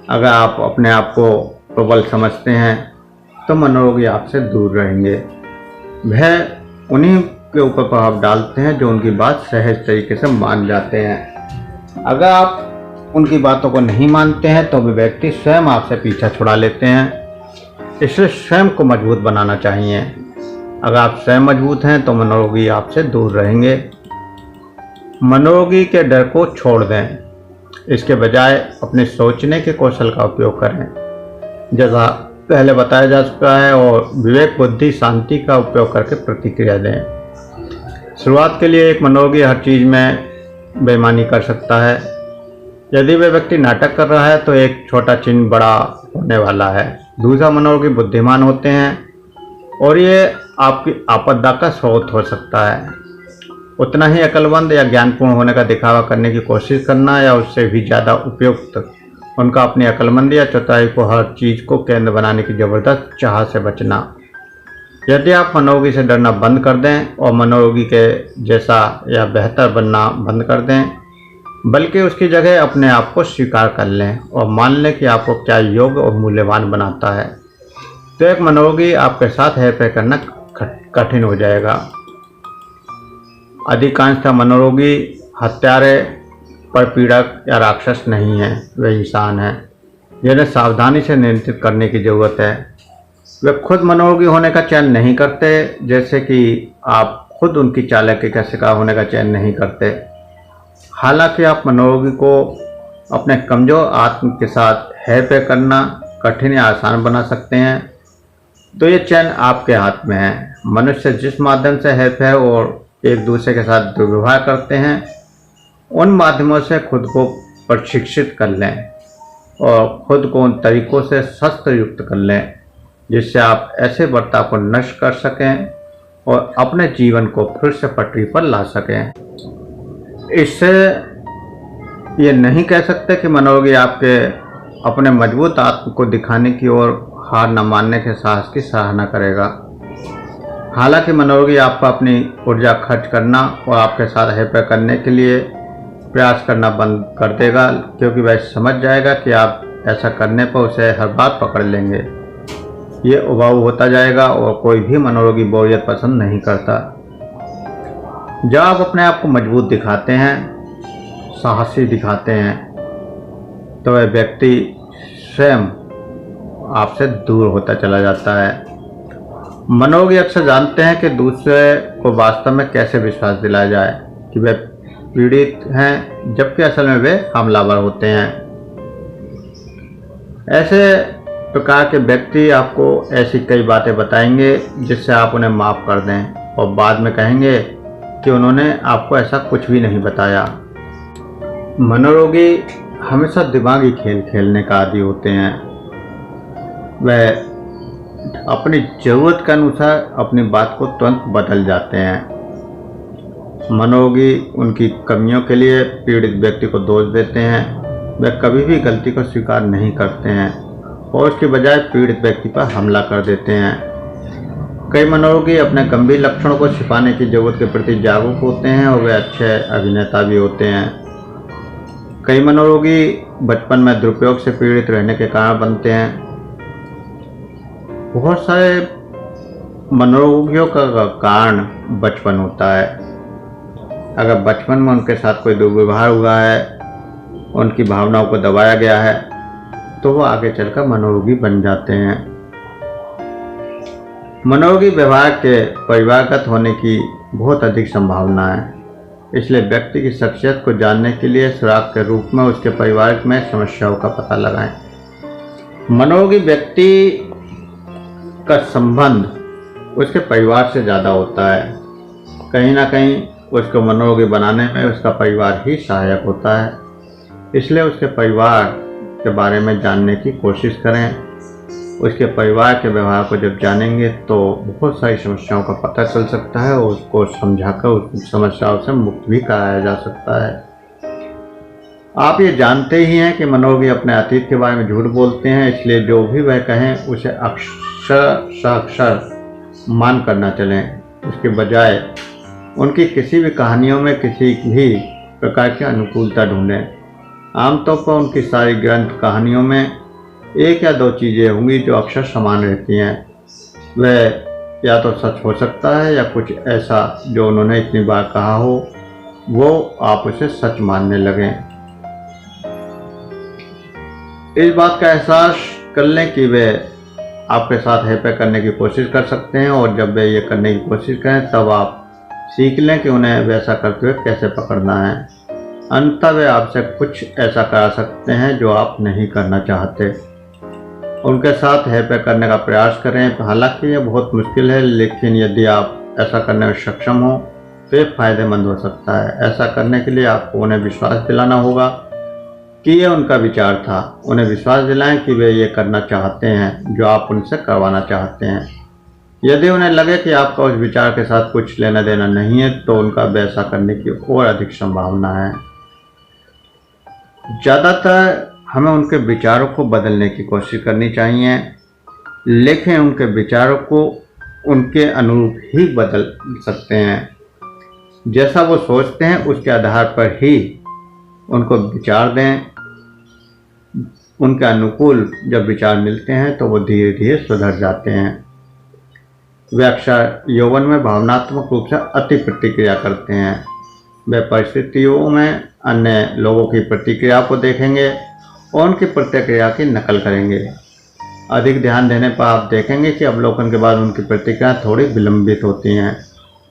अगर आप अपने आप को प्रबल समझते हैं तो मनोरोगी आपसे दूर रहेंगे। वह उन्हीं के ऊपर प्रभाव डालते हैं, जो उनकी बात सहज तरीके से मान जाते हैं। अगर आप उनकी बातों को नहीं मानते हैं तो वे व्यक्ति स्वयं आपसे पीछा छुड़ा लेते हैं। इसलिए स्वयं को मजबूत बनाना चाहिए। अगर आप स्वयं मजबूत हैं तो मनोरोगी आपसे दूर रहेंगे। मनोरोगी के डर को छोड़ दें, इसके बजाय अपने सोचने के कौशल का उपयोग करें, जैसा पहले बताया जा चुका है, और विवेक, बुद्धि, शांति का उपयोग करके प्रतिक्रिया दें। शुरुआत के लिए एक मनोरोगी हर चीज़ में बेईमानी कर सकता है। यदि वह व्यक्ति नाटक कर रहा है तो एक छोटा चिन्ह बड़ा होने वाला है। दूसरा, मनोरोगी बुद्धिमान होते हैं और ये आपकी आपदा का स्रोत हो सकता है। उतना ही अक्लमंद या ज्ञानपूर्ण होने का दिखावा करने की कोशिश करना या उससे भी ज़्यादा उपयुक्त उनका अपनी अक्लमंदी या चतुराई को हर चीज़ को केंद्र बनाने की ज़बरदस्त चाह से बचना। यदि आप मनोरोगी से डरना बंद कर दें और मनोरोगी के जैसा या बेहतर बनना बंद कर दें, बल्कि उसकी जगह अपने आप को स्वीकार कर लें और मान लें कि आपको क्या योग्य और मूल्यवान बनाता है, तो एक मनोरोगी आपके साथ हेरफेर करना कठिन हो जाएगा। अधिकांशतः मनोरोगी हत्यारे, परपीड़क या राक्षस नहीं हैं, वे इंसान हैं जिन्हें सावधानी से नियंत्रित करने की ज़रूरत है। वे खुद मनोरोगी होने का चयन नहीं करते, जैसे कि आप खुद उनकी चालाकी का शिकार होने का चयन नहीं करते। हालांकि आप मनोरोगी को अपने कमज़ोर आत्म के साथ हेरफेर करना कठिन या आसान बना सकते हैं, तो ये चयन आपके हाथ में है। मनुष्य जिस माध्यम से हेरफेर और एक दूसरे के साथ दुर्व्यवहार करते हैं, उन माध्यमों से खुद को प्रशिक्षित कर लें और खुद को उन तरीकों से शस्त्र युक्त कर लें जिससे आप ऐसे बर्ताव को नष्ट कर सकें और अपने जीवन को फिर से पटरी पर ला सकें। इससे ये नहीं कह सकते कि मनोरोगी आपके अपने मजबूत आत्म को दिखाने की और हार न मानने के साहस की सराहना करेगा। हालांकि मनोरोगी आपको अपनी ऊर्जा खर्च करना और आपके साथ हेरफेर करने के लिए प्रयास करना बंद कर देगा, क्योंकि वह समझ जाएगा कि आप ऐसा करने पर उसे हर बार पकड़ लेंगे। ये उबाऊ होता जाएगा और कोई भी मनोरोगी बोरियत पसंद नहीं करता। जब आप अपने आप को मजबूत दिखाते हैं, साहसी दिखाते हैं, तो वह व्यक्ति स्वयं आपसे दूर होता चला जाता है। मनोरोगी अक्सर जानते हैं कि दूसरे को वास्तव में कैसे विश्वास दिलाया जाए कि वे पीड़ित हैं, जबकि असल में वे हमलावर होते हैं। ऐसे प्रकार के व्यक्ति आपको ऐसी कई बातें बताएंगे जिससे आप उन्हें माफ़ कर दें और बाद में कहेंगे कि उन्होंने आपको ऐसा कुछ भी नहीं बताया। मनोरोगी हमेशा दिमागी खेल खेलने का आदी होते हैं। वह अपनी ज़रूरत के अनुसार अपनी बात को तुरंत बदल जाते हैं। मनोरोगी उनकी कमियों के लिए पीड़ित व्यक्ति को दोष देते हैं। वे कभी भी गलती को स्वीकार नहीं करते हैं और उसके बजाय पीड़ित व्यक्ति पर हमला कर देते हैं। कई मनोरोगी अपने गंभीर लक्षणों को छिपाने की जरूरत के प्रति जागरूक होते हैं और वे अच्छे अभिनेता भी होते हैं। कई मनोरोगी बचपन में दुरुपयोग से पीड़ित रहने के कारण बनते हैं। बहुत सारे मनोरोगियों का कारण बचपन होता है। अगर बचपन में उनके साथ कोई दुर्व्यवहार हुआ है, उनकी भावनाओं को दबाया गया है, तो वो आगे चलकर मनोरोगी बन जाते हैं। मनोरोगी व्यवहार के परिवारगत होने की बहुत अधिक संभावना है। इसलिए व्यक्ति की शख्सियत को जानने के लिए सुराग के रूप में उसके परिवार में समस्याओं का पता लगाएं। मनोरोगी व्यक्ति का संबंध उसके परिवार से ज़्यादा होता है। कहीं ना कहीं उसको मनोरोगी बनाने में उसका परिवार ही सहायक होता है। इसलिए उसके परिवार के बारे में जानने की कोशिश करें। उसके परिवार के व्यवहार को जब जानेंगे तो बहुत सारी समस्याओं का पता चल सकता है और उसको समझाकर उस समस्याओं से मुक्त भी कराया जा सकता है। आप ये जानते ही हैं कि मनोरोगी अपने अतीत के बारे में झूठ बोलते हैं, इसलिए जो भी वह कहें उसे अक्षर मान कर न चलें। उसके बजाय उनकी किसी भी कहानियों में किसी भी प्रकार की अनुकूलता ढूंढें। आमतौर पर उनकी सारी ग्रंथ कहानियों में एक या दो चीज़ें होंगी जो अक्सर समान रहती हैं। वह या तो सच हो सकता है या कुछ ऐसा जो उन्होंने इतनी बार कहा हो वो आप उसे सच मानने लगें। इस बात का एहसास कर लें कि वे आपके साथ हेपे करने की कोशिश कर सकते हैं, और जब वे ये करने की कोशिश करें तब आप सीख लें कि उन्हें वैसा करते हुए कैसे पकड़ना है। अंततः वे आपसे कुछ ऐसा करा सकते हैं जो आप नहीं करना चाहते। उनके साथ हेपे करने का प्रयास करें। हालांकि ये बहुत मुश्किल है, लेकिन यदि आप ऐसा करने में सक्षम हो तो ये फायदेमंद हो सकता है। ऐसा करने के लिए आपको उन्हें विश्वास दिलाना होगा कि ये उनका विचार था। उन्हें विश्वास दिलाएं कि वे ये करना चाहते हैं जो आप उनसे करवाना चाहते हैं। यदि उन्हें लगे कि आपका उस विचार के साथ कुछ लेना देना नहीं है तो उनका वैसा करने की और अधिक संभावना है। ज़्यादातर हमें उनके विचारों को बदलने की कोशिश करनी चाहिए, लेकिन उनके विचारों को उनके अनुरूप ही बदल सकते हैं। जैसा वो सोचते हैं उसके आधार पर ही उनको विचार दें। उनके अनुकूल जब विचार मिलते हैं तो वो धीरे धीरे सुधर जाते हैं। वे अक्सर यौवन में भावनात्मक रूप से अति प्रतिक्रिया करते हैं। वे परिस्थितियों में अन्य लोगों की प्रतिक्रिया को देखेंगे और उनकी प्रतिक्रिया की नकल करेंगे। अधिक ध्यान देने पर आप देखेंगे कि अवलोकन के बाद उनकी प्रतिक्रिया थोड़ी विलंबित होती हैं।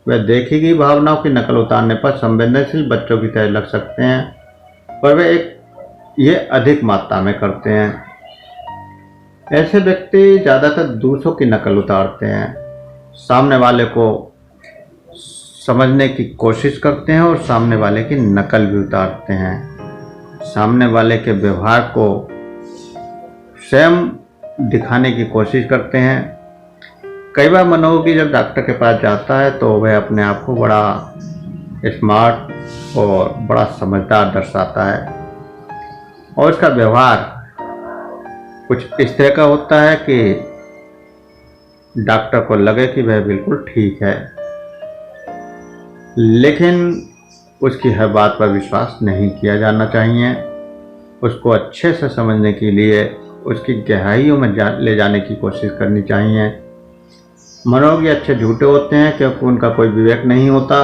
वे देखी गई भावनाओं की नकल उतारने पर संवेदनशील बच्चों की तरह लग सकते हैं, पर वे ये अधिक मात्रा में करते हैं। ऐसे व्यक्ति ज़्यादातर दूसरों की नकल उतारते हैं, सामने वाले को समझने की कोशिश करते हैं और सामने वाले की नकल भी उतारते हैं। सामने वाले के व्यवहार को स्वयं दिखाने की कोशिश करते हैं। कई बार मनोरोगी जब डॉक्टर के पास जाता है तो वह अपने आप को बड़ा स्मार्ट और बड़ा समझदार दर्शाता है, और उसका व्यवहार कुछ इस तरह का होता है कि डॉक्टर को लगे कि वह बिल्कुल ठीक है, लेकिन उसकी हर बात पर विश्वास नहीं किया जाना चाहिए। उसको अच्छे से समझने के लिए उसकी गहराइयों में ले जाने की कोशिश करनी चाहिए। मनोरोगी अच्छे झूठे होते हैं क्योंकि उनका कोई विवेक नहीं होता,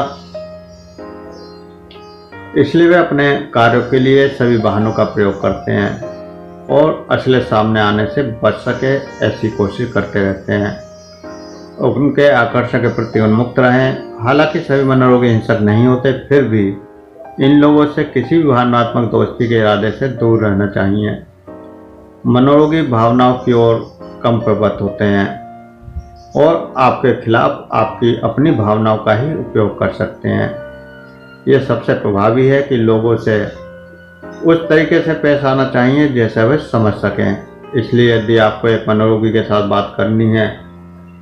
इसलिए वे अपने कार्यों के लिए सभी बहानों का प्रयोग करते हैं और असलियत सामने आने से बच सके ऐसी कोशिश करते रहते हैं। उनके आकर्षण के प्रति उन्मुक्त रहें। हालांकि सभी मनोरोगी हिंसक नहीं होते, फिर भी इन लोगों से किसी भी भावनात्मक दोस्ती के इरादे से दूर रहना चाहिए। मनोरोगी भावनाओं की ओर कम प्रवृत्त होते हैं और आपके खिलाफ आपकी अपनी भावनाओं का ही उपयोग कर सकते हैं। ये सबसे प्रभावी है कि लोगों से उस तरीके से पेश आना चाहिए जैसे वे समझ सकें। इसलिए यदि आपको एक मनोरोगी के साथ बात करनी है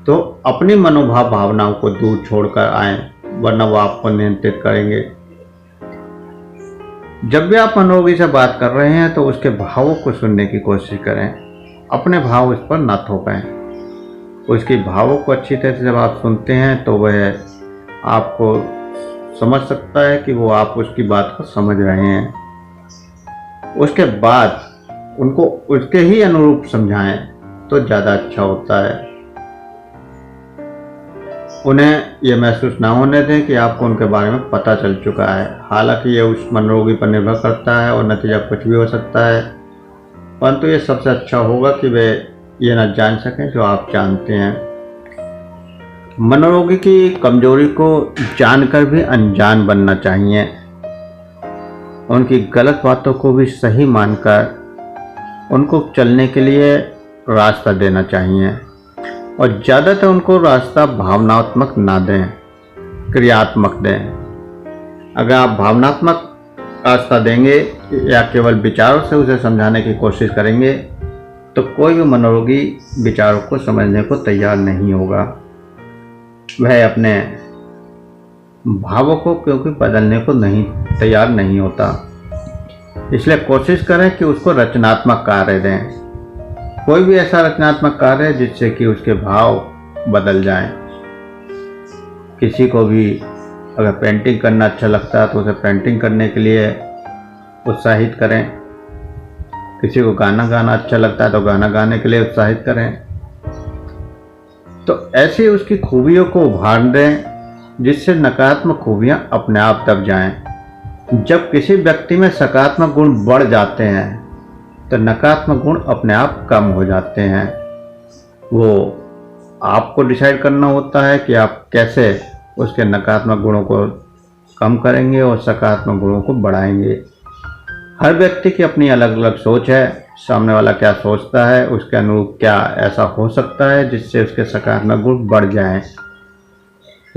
तो अपनी मनोभाव भावनाओं को दूर छोड़कर आएं, वरना वो आपको नियंत्रित करेंगे। जब भी आप मनोरोगी से बात कर रहे हैं तो उसके भावों को सुनने की कोशिश करें। अपने भाव उस पर न थोपें। उसकी भावों को अच्छी तरह से जब आप सुनते हैं तो वह आपको समझ सकता है कि वो आप उसकी बात को समझ रहे हैं। उसके बाद उनको उसके ही अनुरूप समझाएं तो ज़्यादा अच्छा होता है। उन्हें यह महसूस ना होने दें कि आपको उनके बारे में पता चल चुका है। हालांकि यह उस मनोरोगी पर निर्भर करता है और नतीजा कुछ भी हो सकता है, परंतु ये सबसे अच्छा होगा कि वे ये न जान सकें जो आप जानते हैं। मनोरोगी की कमजोरी को जानकर भी अनजान बनना चाहिए। उनकी गलत बातों को भी सही मानकर उनको चलने के लिए रास्ता देना चाहिए, और ज़्यादातर उनको रास्ता भावनात्मक ना दें, क्रियात्मक दें। अगर आप भावनात्मक रास्ता देंगे या केवल विचारों से उसे समझाने की कोशिश करेंगे तो कोई भी मनोरोगी विचारों को समझने को तैयार नहीं होगा। वह अपने भावों को क्योंकि बदलने को तैयार नहीं होता। इसलिए कोशिश करें कि उसको रचनात्मक कार्य दें। कोई भी ऐसा रचनात्मक कार्य जिससे कि उसके भाव बदल जाएं। किसी को भी अगर पेंटिंग करना अच्छा लगता है तो उसे पेंटिंग करने के लिए उत्साहित करें। किसी को गाना गाना अच्छा लगता है तो गाना गाने के लिए उत्साहित करें। तो ऐसे उसकी खूबियों को उभार दें जिससे नकारात्मक खूबियां अपने आप दब जाएं। जब किसी व्यक्ति में सकारात्मक गुण बढ़ जाते हैं तो नकारात्मक गुण अपने आप कम हो जाते हैं। वो आपको डिसाइड करना होता है कि आप कैसे उसके नकारात्मक गुणों को कम करेंगे और सकारात्मक गुणों को बढ़ाएंगे। हर व्यक्ति की अपनी अलग अलग सोच है। सामने वाला क्या सोचता है उसके अनुरूप क्या ऐसा हो सकता है जिससे उसके सकारात्मक गुण बढ़ जाएं।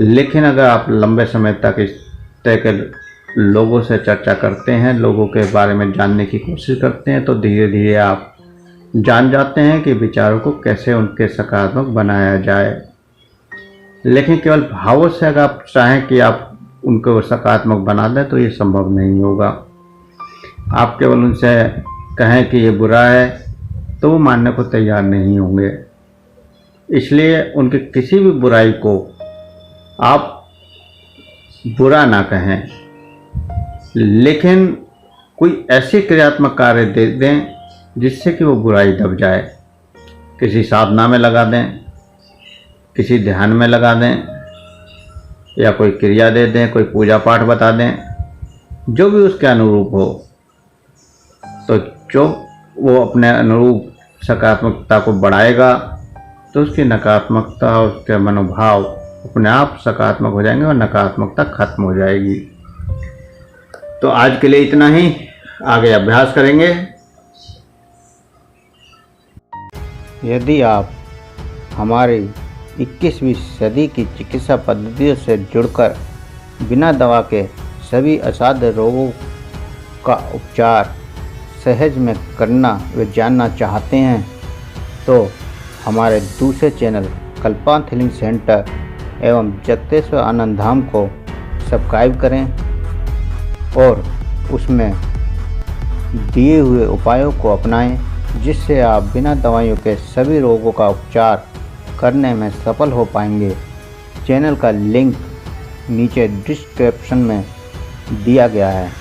लेकिन अगर आप लंबे समय तक इस तरह के लोगों से चर्चा करते हैं, लोगों के बारे में जानने की कोशिश करते हैं, तो धीरे धीरे आप जान जाते हैं कि विचारों को कैसे उनके सकारात्मक बनाया जाए। लेकिन केवल भावों से अगर आप चाहें कि आप उनको सकारात्मक बना दें तो ये संभव नहीं होगा। आप केवल उनसे कहें कि ये बुरा है तो वो मानने को तैयार नहीं होंगे। इसलिए उनकी किसी भी बुराई को आप बुरा ना कहें, लेकिन कोई ऐसे क्रियात्मक कार्य दे दें जिससे कि वो बुराई दब जाए। किसी साधना में लगा दें, किसी ध्यान में लगा दें, या कोई क्रिया दे दें, कोई पूजा पाठ बता दें, जो भी उसके अनुरूप हो। तो जो वो अपने अनुरूप सकारात्मकता को बढ़ाएगा तो उसकी नकारात्मकता और उसके मनोभाव अपने आप सकारात्मक हो जाएंगे और नकारात्मकता खत्म हो जाएगी। तो आज के लिए इतना ही, आगे अभ्यास करेंगे। यदि आप हमारी 21वीं सदी की चिकित्सा पद्धतियों से जुड़कर बिना दवा के सभी असाध्य रोगों का उपचार सहज में करना व जानना चाहते हैं तो हमारे दूसरे चैनल कल्पांत हीलिंग सेंटर एवं जगतेश्वर आनंद धाम को सब्सक्राइब करें और उसमें दिए हुए उपायों को अपनाएं, जिससे आप बिना दवाइयों के सभी रोगों का उपचार करने में सफल हो पाएंगे। चैनल का लिंक नीचे डिस्क्रिप्शन में दिया गया है।